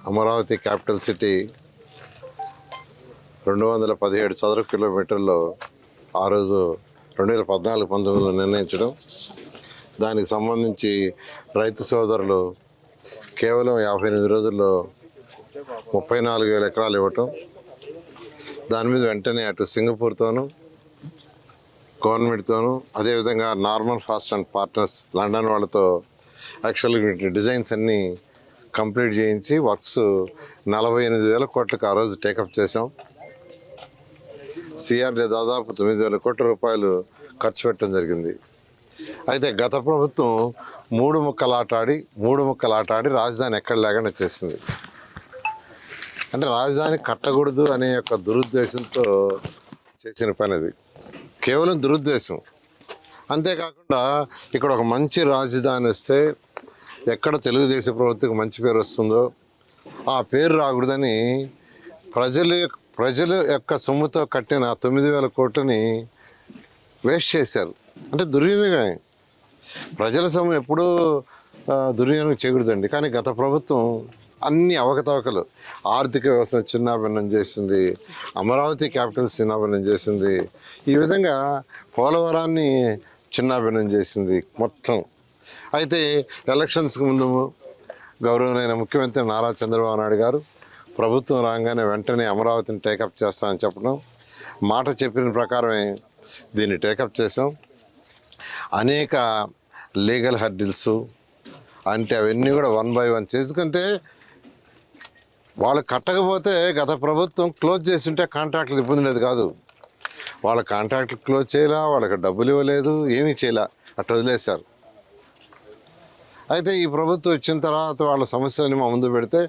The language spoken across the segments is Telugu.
అమరావతి క్యాపిటల్ సిటీ 217 చదరపు కిలోమీటర్లో ఆ రోజు 2014-19లో నిర్ణయించడం, దానికి సంబంధించి రైతు సోదరులు కేవలం 58 రోజుల్లో 34,000 ఎకరాలు ఇవ్వటం, దాని మీద వెంటనే అటు సింగపూర్తోనూ గవర్నమెంట్తోనూ అదేవిధంగా Norman fast and partners London వాళ్ళతో యాక్చువల్గా డిజైన్స్ అన్నీ కంప్లీట్ చేయించి వర్క్స్ 48,000 కోట్లకు ఆ రోజు టేకప్ చేసాం. సిఆర్డీ దాదాపు 9,000 కోట్ల రూపాయలు ఖర్చు పెట్టడం జరిగింది. అయితే గత ప్రభుత్వం మూడు ముక్కలు ఆటాడి రాజధాని ఎక్కడ లేకుండా చేసింది. అంటే రాజధాని కట్టకూడదు అనే యొక్క దురుద్దేశంతో చేసిన పని అది, కేవలం దురుద్దేశం. అంతేకాకుండా ఇక్కడ ఒక మంచి రాజధాని వస్తే ఎక్కడ తెలుగుదేశం ప్రభుత్వం మంచి పేరు వస్తుందో ఆ పేరు రాకూడదని ప్రజల యొక్క సొమ్ముతో కట్టిన 9,000 కోట్లని వేస్ట్ చేశారు. అంటే దుర్వినియోగమే. ప్రజల సొమ్ము ఎప్పుడూ దుర్వినియోగం చేయకూడదండి. కానీ గత ప్రభుత్వం అన్ని అవకతవకలు, ఆర్థిక వ్యవస్థను చిన్నాభిన్నం చేసింది, అమరావతి క్యాపిటల్ చిన్నాభిన్నం చేసింది, ఈ విధంగా పోలవరాన్ని చిన్నాభిన్నం చేసింది మొత్తం. అయితే ఎలక్షన్స్కి ముందు గౌరవనీయ ముఖ్యమంత్రి నారా చంద్రబాబు నాయుడు గారు ప్రభుత్వం రాగానే వెంటనే అమరావతిని టేకప్ చేస్తామని చెప్పడం, మాట చెప్పిన ప్రకారమే దీన్ని టేకప్ చేసాం. అనేక లీగల్ హర్డిల్స్ అంటే అవన్నీ కూడా 1 by 1 చేసుకుంటే వాళ్ళు కట్టకపోతే గత ప్రభుత్వం క్లోజ్ చేసి ఉంటే కాంట్రాక్ట్లు ఇబ్బంది లేదు కాదు. వాళ్ళ కాంట్రాక్ట్లు క్లోజ్ చేయలే, వాళ్ళకి డబ్బులు ఇవ్వలేదు, ఏమీ చేయలే, అట్లా వదిలేశారు. అయితే ఈ ప్రభుత్వం వచ్చిన తర్వాత వాళ్ళ సమస్యలని మా ముందు పెడితే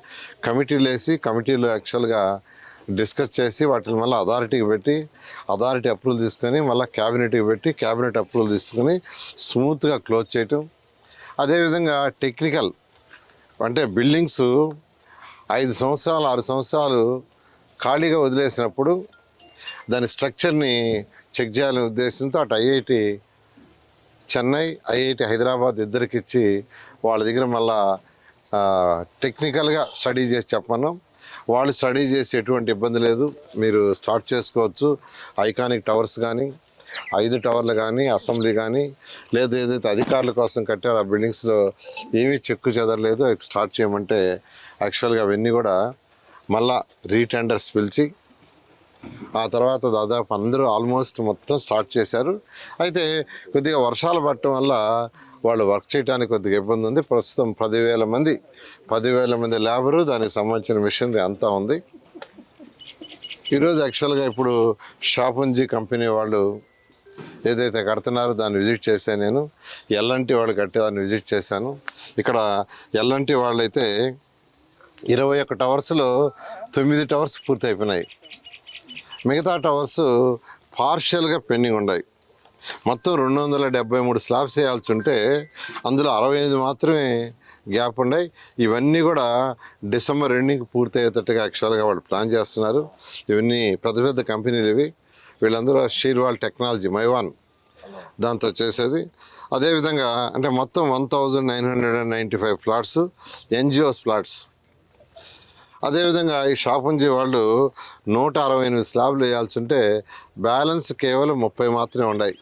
కమిటీలు వేసి, కమిటీలు యాక్చువల్గా డిస్కస్ చేసి వాటిని మళ్ళీ అథారిటీకి పెట్టి, అథారిటీ అప్రూవల్ తీసుకొని మళ్ళీ క్యాబినెట్కి పెట్టి, క్యాబినెట్ అప్రూవల్ తీసుకొని స్మూత్గా క్లోజ్ చేయటం. అదేవిధంగా టెక్నికల్ అంటే బిల్డింగ్స్ 5 సంవత్సరాలు 6 సంవత్సరాలు ఖాళీగా వదిలేసినప్పుడు దాని స్ట్రక్చర్ని చెక్ చేయాలనే ఉద్దేశంతో అటు ఐఐటి చెన్నై, ఐఐటి హైదరాబాద్ ఇద్దరికి ఇచ్చి వాళ్ళ దగ్గర మళ్ళా టెక్నికల్గా స్టడీ చేసి చెప్పమన్నాం. వాళ్ళు స్టడీ చేసి ఎటువంటి ఇబ్బంది లేదు, మీరు స్టార్ట్ చేసుకోవచ్చు. ఐకానిక్ టవర్స్ కానీ, 5 టవర్లు కానీ, అసెంబ్లీ కానీ, లేదా ఏదైతే అధికారుల కోసం కట్టారో ఆ బిల్డింగ్స్లో ఏమీ చెక్కు చెదరలేదు, స్టార్ట్ చేయమంటే యాక్చువల్గా అవన్నీ కూడా మళ్ళా రీటెండర్స్ పిలిచి ఆ తర్వాత దాదాపు అందరూ ఆల్మోస్ట్ మొత్తం స్టార్ట్ చేశారు. అయితే కొద్దిగా వర్షాలు పడటం వల్ల వాళ్ళు వర్క్ చేయడానికి కొద్దిగా ఇబ్బంది ఉంది. ప్రస్తుతం 10,000 మంది లేబరు, దానికి సంబంధించిన మిషనరీ అంతా ఉంది. ఈరోజు యాక్చువల్గా ఇప్పుడు షాపుంజీ కంపెనీ వాళ్ళు ఏదైతే కడుతున్నారో దాన్ని విజిట్ చేశాను నేను. ఎల్ఎన్టీ వాళ్ళు కట్టి దాన్ని విజిట్ చేశాను. ఇక్కడ ఎల్ఎన్టీ వాళ్ళు అయితే 21 టవర్స్లో 9 టవర్స్ పూర్తి అయిపోయినాయి, మిగతా టవర్స్ పార్షియల్గా పెండింగ్ ఉన్నాయి. మొత్తం 273 స్లాబ్స్ వేయాల్సి ఉంటే అందులో 68 మాత్రమే గ్యాప్ ఉన్నాయి. ఇవన్నీ కూడా డిసెంబర్ ఎండింగ్కి పూర్తి అయ్యేటట్టుగా యాక్చువల్గా వాళ్ళు ప్లాన్ చేస్తున్నారు. ఇవన్నీ పెద్ద పెద్ద కంపెనీలు ఇవి. వీళ్ళందరూ షీర్వాల్ టెక్నాలజీ మైవాన్ దాంతో చేసేది. అదేవిధంగా అంటే మొత్తం 1995 ప్లాట్స్ ఎన్జిఓస్ ప్లాట్స్. అదేవిధంగా ఈ షాపుంజీ వాళ్ళు 168 స్లాబ్లు వేయాల్సి ఉంటే బ్యాలెన్స్ కేవలం 30 మాత్రమే ఉన్నాయి.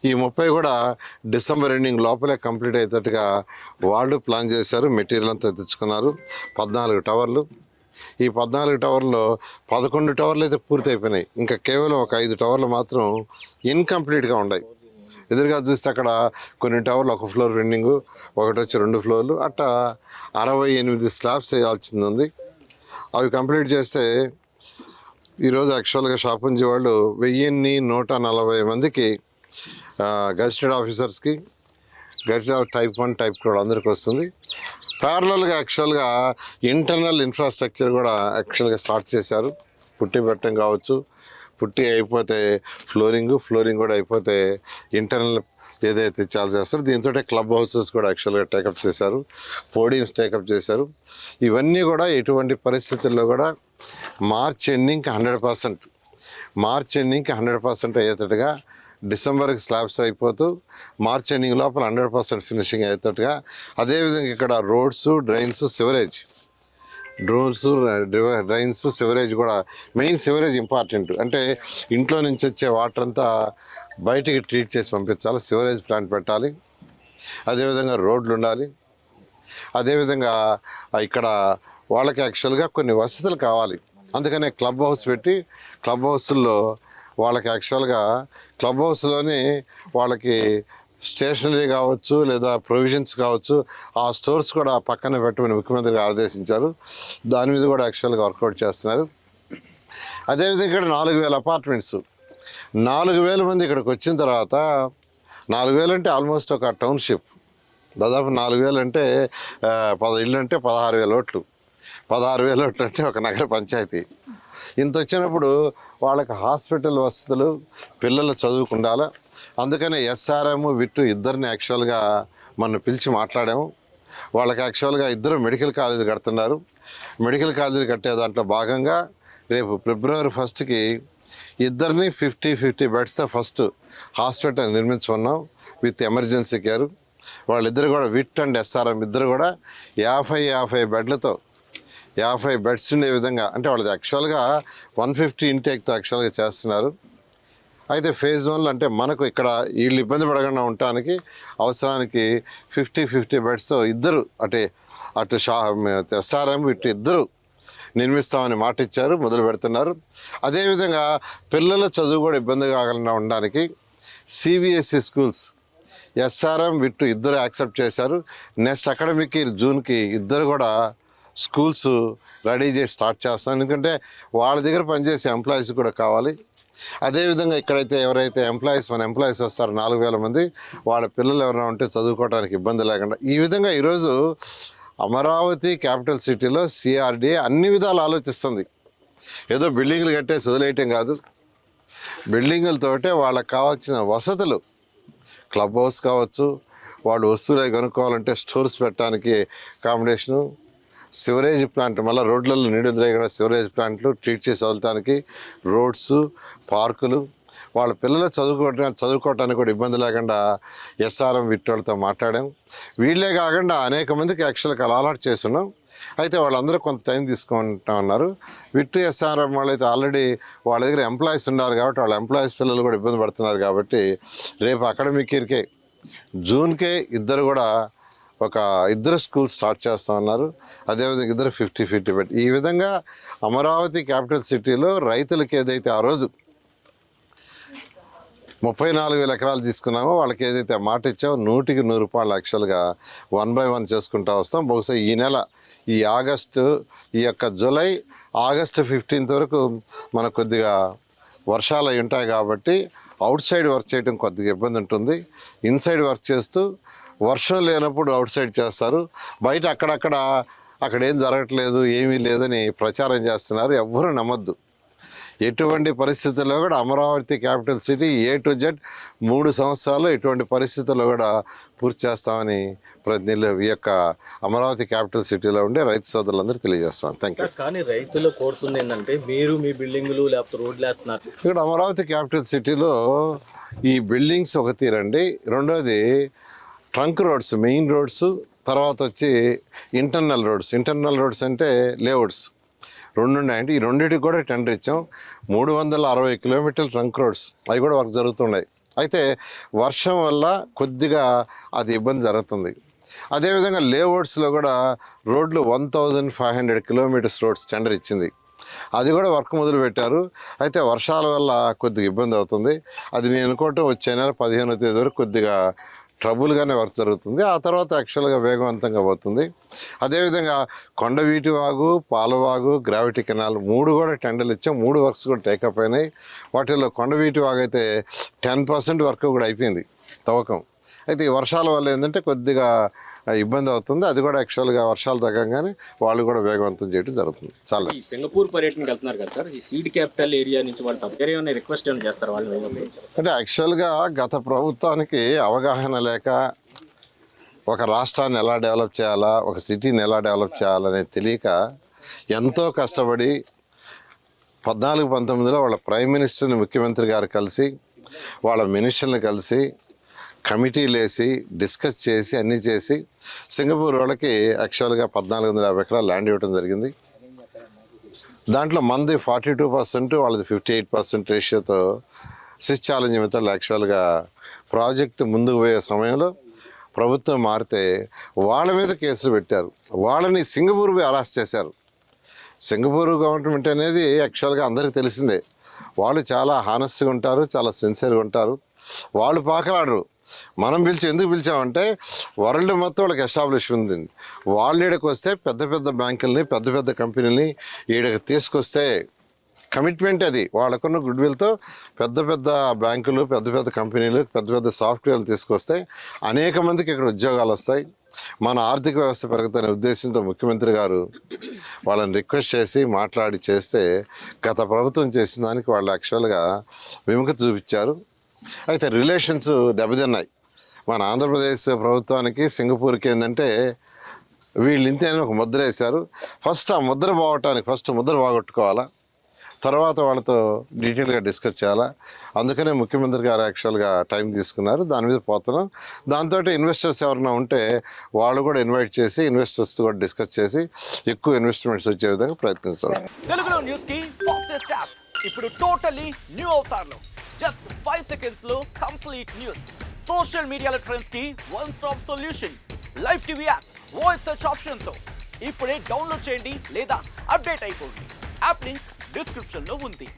ఈ 30 కూడా డిసెంబర్ ఎండింగ్ లోపలే కంప్లీట్ అయ్యేటట్టుగా వాళ్ళు ప్లాన్ చేశారు. మెటీరియల్ అంతా తెచ్చుకున్నారు. 14 టవర్లు. ఈ 14 టవర్లో 11 టవర్లు అయితే పూర్తి అయిపోయినాయి. ఇంకా కేవలం ఒక 5 టవర్లు మాత్రం ఇన్కంప్లీట్గా ఉన్నాయి. ఎదురుగా చూస్తే అక్కడ కొన్ని టవర్లు 1 ఫ్లోర్ పెండింగు, ఒకటి వచ్చి 2 ఫ్లోర్లు, అట్టా 68 స్లాబ్స్ వేయాల్సింది ఉంది. అవి కంప్లీట్ చేస్తే ఈరోజు యాక్చువల్గా షాపుంజీ వాళ్ళు 1,140 మందికి గెజిటెడ్ ఆఫీసర్స్కి, గెజిటెడ్ టైప్ 1 టైప్ 2 అందరికి వస్తుంది. ప్యారలల్గా యాక్చువల్గా ఇంటర్నల్ ఇన్ఫ్రాస్ట్రక్చర్ కూడా యాక్చువల్గా స్టార్ట్ చేశారు. పుట్టి పెట్టడం కావచ్చు, పుట్టి అయిపోతే ఫ్లోరింగ్ కూడా అయిపోతే ఇంటర్నల్ ఏదైతే చాలా చేస్తారో దీంతో క్లబ్ హౌసెస్ కూడా యాక్చువల్గా టేకప్ చేశారు, పోడియంస్ టేకప్ చేశారు. ఇవన్నీ కూడా ఎటువంటి పరిస్థితుల్లో కూడా మార్చ్ ఎండింగ్కి 100% అయ్యేటట్టుగా డిసెంబర్కి స్లాబ్స్ అయిపోతూ మార్చ్ ఎండింగ్ లోపల 100% ఫినిషింగ్ అయ్యేటట్టుగా, అదేవిధంగా ఇక్కడ roads, drains, sewerage, drains, sewerage కూడా మెయిన్ సివరేజ్ ఇంపార్టెంట్. అంటే ఇంట్లో నుంచి వచ్చే వాటర్ అంతా బయటికి ట్రీట్ చేసి పంపించాలి, సివరేజ్ ప్లాంట్ పెట్టాలి, అదేవిధంగా రోడ్లు ఉండాలి, అదేవిధంగా ఇక్కడ వాళ్ళకి యాక్చువల్గా కొన్ని వసతులు కావాలి. అందుకనే క్లబ్ హౌస్ పెట్టి క్లబ్ హౌస్లో వాళ్ళకి యాక్చువల్గా క్లబ్ హౌస్లోనే వాళ్ళకి స్టేషనరీ కావచ్చు లేదా ప్రొవిజన్స్ కావచ్చు, ఆ స్టోర్స్ కూడా పక్కన పెట్టమని ముఖ్యమంత్రి ఆదేశించారు. దాని మీద కూడా యాక్చువల్గా వర్కౌట్ చేస్తున్నారు. అదేవిధంగా ఇక్కడ 4,000 అపార్ట్మెంట్స్, 4,000 మంది ఇక్కడికి వచ్చిన తర్వాత, 4,000 అంటే ఆల్మోస్ట్ ఒక టౌన్షిప్, దాదాపు 4,000 అంటే 10 ఇళ్ళు అంటే 16,000 ఓట్లు, 16,000 ఓట్లు అంటే ఒక నగర పంచాయతీ. ఇంత వచ్చినప్పుడు వాళ్ళకి హాస్పిటల్ వసతులు, పిల్లల చదువుకు ఉండాలి. అందుకనే ఎస్ఆర్ఎం, విట్టు ఇద్దరిని యాక్చువల్గా మనం పిలిచి మాట్లాడాము. వాళ్ళకి యాక్చువల్గా ఇద్దరు మెడికల్ కాలేజీ కడుతున్నారు. మెడికల్ కాలేజీ కట్టే దాంట్లో భాగంగా రేపు February 1st ఇద్దరిని 50 బెడ్స్తో ఫస్ట్ హాస్పిటల్ నిర్మించుకున్నాం విత్ ఎమర్జెన్సీ కేర్. వాళ్ళిద్దరు కూడా విట్ అండ్ ఎస్ఆర్ఎం ఇద్దరు కూడా 50 బెడ్లతో 50 బెడ్స్ ఉండే విధంగా, అంటే వాళ్ళది యాక్చువల్గా 150 ఇంటేక్తో యాక్చువల్గా చేస్తున్నారు. అయితే ఫేజ్ 1 అంటే మనకు ఇక్కడ వీళ్ళు ఇబ్బంది పడకుండా ఉండటానికి అవసరానికి 50 బెడ్స్తో ఇద్దరు అటు ఎస్ఆర్ఎం ఇటు ఇద్దరు నిర్మిస్తామని మాట ఇచ్చారు, మొదలు పెడుతున్నారు. అదేవిధంగా పిల్లల చదువు కూడా ఇబ్బంది కాకుండా ఉండడానికి CBSE స్కూల్స్ ఎస్ఆర్ఎం విట్టు ఇద్దరు యాక్సెప్ట్ చేశారు. నెక్స్ట్ అకాడమిక్ జూన్కి ఇద్దరు కూడా స్కూల్స్ రెడీ చేసి స్టార్ట్ చేస్తాం. ఎందుకంటే వాళ్ళ దగ్గర పనిచేసే ఎంప్లాయీస్ కూడా కావాలి. అదేవిధంగా ఇక్కడైతే ఎవరైతే మన ఎంప్లాయీస్ వస్తారో 4,000 మంది, వాళ్ళ పిల్లలు ఎవరైనా ఉంటే చదువుకోవడానికి ఇబ్బంది లేకుండా, ఈ విధంగా ఈరోజు అమరావతి క్యాపిటల్ సిటీలో CRDA అన్ని విధాలు ఆలోచిస్తుంది. ఏదో బిల్డింగ్లు కట్టేసి వదిలేయటం కాదు, బిల్డింగులతోటే వాళ్ళకి కావాల్సిన వసతులు, క్లబ్ హౌస్ కావచ్చు, వాళ్ళు వస్తువులు కొనుక్కోవాలంటే స్టోర్స్ పెట్టడానికి అకామిడేషను, సివరేజ్ ప్లాంట్, మళ్ళీ రోడ్లలో నీడెదురైన సివరేజ్ ప్లాంట్లు ట్రీట్ చేసి వదలటానికి రోడ్స్, పార్కులు, వాళ్ళ పిల్లలు చదువుకోవటానికి కూడా ఇబ్బంది లేకుండా ఎస్ఆర్ఎం విట్టోళ్ళతో మాట్లాడాం. వీళ్ళే కాకుండా అనేక మందికి యాక్చువల్గా అలాట్ చేస్తున్నాం. అయితే వాళ్ళందరూ కొంత టైం తీసుకుంటా ఉన్నారు. విట్టు ఎస్ఆర్ఎం వాళ్ళైతే ఆల్రెడీ వాళ్ళ దగ్గర ఎంప్లాయీస్ ఉన్నారు కాబట్టి వాళ్ళ ఎంప్లాయీస్ పిల్లలు కూడా ఇబ్బంది పడుతున్నారు కాబట్టి రేపు అకాడమిక్ ఇయర్కే జూన్కే ఇద్దరు స్కూల్ స్టార్ట్ చేస్తా ఉన్నారు. అదేవిధంగా ఇద్దరు 50 బెడ్. ఈ విధంగా అమరావతి క్యాపిటల్ సిటీలో రైతులకి ఏదైతే ఆ రోజు 34,000 ఎకరాలు తీసుకున్నామో వాళ్ళకి ఏదైతే మాట ఇచ్చామో 100కి 100 రూపాయలు యాక్చువల్గా 1 by 1 చేసుకుంటూ వస్తాం. బహుశా ఈ నెల జూలై ఆగస్టు 15th వరకు మనకు కొద్దిగా వర్షాలు అయి ఉంటాయి కాబట్టి అవుట్ సైడ్ వర్క్ చేయడం కొద్దిగా ఇబ్బంది ఉంటుంది. ఇన్సైడ్ వర్క్ చేస్తూ వర్షం లేనప్పుడు అవుట్ సైడ్ చేస్తారు. బయట అక్కడ ఏం జరగట్లేదు, ఏమీ లేదని ప్రచారం చేస్తున్నారు. ఎవ్వరూ నమ్మద్దు. ఎటువంటి పరిస్థితుల్లో కూడా Amaravati capital city A to Z 3 సంవత్సరాలు ఎటువంటి పరిస్థితుల్లో కూడా పూర్తి చేస్తామని ప్రతినిధులు ఈ యొక్క అమరావతి క్యాపిటల్ సిటీలో ఉండే రైతు సోదరులందరూ తెలియజేస్తాం. Thank you. కానీ రైతులు కోరుతుంది ఏంటంటే మీరు మీ బిల్డింగులు లేకపోతే రోడ్లు వేస్తున్నారు. ఇక్కడ అమరావతి క్యాపిటల్ సిటీలో ఈ బిల్డింగ్స్ ఒక తీరండి, రెండోది ట్రంక్ రోడ్స్, మెయిన్ రోడ్స్, తర్వాత వచ్చి ఇంటర్నల్ రోడ్స్ అంటే లేఅవుట్స్ 2 ఉన్నాయండి. ఈ రెండింటికి కూడా టెండర్ ఇచ్చాం. 360 కిలోమీటర్ల ట్రంక్ రోడ్స్ అవి కూడా వర్క్ జరుగుతున్నాయి. అయితే వర్షం వల్ల కొద్దిగా అది ఇబ్బంది జరుగుతుంది. అదేవిధంగా లేఅవుట్స్లో కూడా రోడ్లు 1,500 కిలోమీటర్స్ రోడ్స్ టెండర్ ఇచ్చింది. అది కూడా వర్క్ మొదలు పెట్టారు. అయితే వర్షాల వల్ల కొద్దిగా ఇబ్బంది అవుతుంది. అది నేను అనుకోవటం వచ్చే నెల 15వ తేదీ వరకు కొద్దిగా ట్రబుల్గానే వర్క్ జరుగుతుంది. ఆ తర్వాత యాక్చువల్గా వేగవంతంగా పోతుంది. అదేవిధంగా కొండవీటి వాగు, పాలవాగు, గ్రావిటీ కెనాల్ 3 కూడా టెండర్లు ఇచ్చాం. 3 వర్క్స్ కూడా టేకప్ అయినాయి. వాటిల్లో కొండవీటి వాగు అయితే 10% వర్క్ కూడా అయిపోయింది తవ్వకం. అయితే ఈ వర్షాల వల్ల ఏంటంటే కొద్దిగా ఇబ్బంది అవుతుంది. అది కూడా యాక్చువల్గా వర్షాలు తగ్గంగానే వాళ్ళు కూడా వేగవంతం చేయడం జరుగుతుంది. చాలా ఈ సింగపూర్ పర్యటనకి వెళ్తున్నారు కదా సార్, ఈ సీడ్ క్యాపిటల్ ఏరియా నుంచి వాళ్ళు వేరే ఏమైనా రిక్వెస్ట్ ఏమైనా చేస్తారు వాళ్ళు? అంటే యాక్చువల్గా గత ప్రభుత్వానికి అవగాహన లేక ఒక రాష్ట్రాన్ని ఎలా డెవలప్ చేయాలా, ఒక సిటీని ఎలా డెవలప్ చేయాలనేది తెలియక ఎంతో కష్టపడి 14-19లో వాళ్ళ ప్రైమ్ మినిస్టర్ని ముఖ్యమంత్రి గారు కలిసి వాళ్ళ మినిస్టర్ని కలిసి కమిటీలు వేసి డిస్కస్ చేసి అన్నీ చేసి సింగపూర్ వాళ్ళకి యాక్చువల్గా 1450 ఎకరాలు ల్యాండ్ ఇవ్వడం జరిగింది. దాంట్లో మంది 42%, వాళ్ళది 58% రేషియోతో స్విచ్ ఛాలెంజ్ మెథడ్ యాక్చువల్గా ప్రాజెక్టు ముందుకు పోయే సమయంలో ప్రభుత్వం మారితే వాళ్ళ మీద కేసులు పెట్టారు. వాళ్ళని సింగపూర్ పోయి అరెస్ట్ చేశారు. సింగపూర్ గవర్నమెంట్ అనేది యాక్చువల్గా అందరికీ తెలిసిందే. వాళ్ళు చాలా హానెస్ట్గా ఉంటారు, చాలా సిన్సియర్గా ఉంటారు. వాళ్ళు పాకలాడరు. మనం ఎందుకు పిలిచామంటే వరల్డ్ మొత్తం వాళ్ళకి ఎస్టాబ్లిష్ ఉంది. వాళ్ళు ఈడకి వస్తే పెద్ద పెద్ద బ్యాంకుల్ని, పెద్ద పెద్ద కంపెనీలని ఈడకి తీసుకొస్తే కమిట్మెంట్ అది. వాళ్ళకున్న గుడ్ విల్తో పెద్ద పెద్ద బ్యాంకులు, పెద్ద పెద్ద కంపెనీలు, పెద్ద పెద్ద సాఫ్ట్వేర్లు తీసుకొస్తే అనేక మందికి ఇక్కడ ఉద్యోగాలు వస్తాయి, మన ఆర్థిక వ్యవస్థ పెరుగుతున్న ఉద్దేశంతో ముఖ్యమంత్రి గారు వాళ్ళని రిక్వెస్ట్ చేసి మాట్లాడి చేస్తే గత ప్రభుత్వం చేసిన దానికి వాళ్ళు యాక్చువల్గా విముఖత చూపించారు. అయితే రిలేషన్స్ దెబ్బతిన్నాయి. మన ఆంధ్రప్రదేశ్ ప్రభుత్వానికి సింగపూర్కి ఏంటంటే వీళ్ళు ఇంతేనే ఒక ముద్ర వేశారు. ఫస్ట్ ఆ ముద్ర పోవటానికి ముద్ర బాగొట్టుకోవాలా, తర్వాత వాళ్ళతో డీటెయిల్గా డిస్కస్ చేయాలా. అందుకనే ముఖ్యమంత్రి గారు యాక్చువల్గా టైం తీసుకున్నారు. దాని మీద పోతున్నాం. దాంతో ఇన్వెస్టర్స్ ఎవరైనా ఉంటే వాళ్ళు కూడా ఇన్వైట్ చేసి ఇన్వెస్టర్స్ కూడా డిస్కస్ చేసి ఎక్కువ ఇన్వెస్ట్మెంట్స్ వచ్చే విధంగా ప్రయత్నించాలి. తెలుగులో న్యూస్ కి ఫాస్టెస్ట్ యాప్ ఇప్పుడు టోటలీ న్యూ అవతార్లో జస్ట్ 5 seconds లో కంప్లీట్ న్యూస్. సోషల్ మీడియాలో ట్రెండ్స్ కి one stop solution. Live TV app voice search option తో ఇప్పుడే డౌన్లోడ్ చేయండి లేదా అప్డేట్ అయిపోండి. యాప్ లింక్ డిస్క్రిప్షన్ లో ఉంది.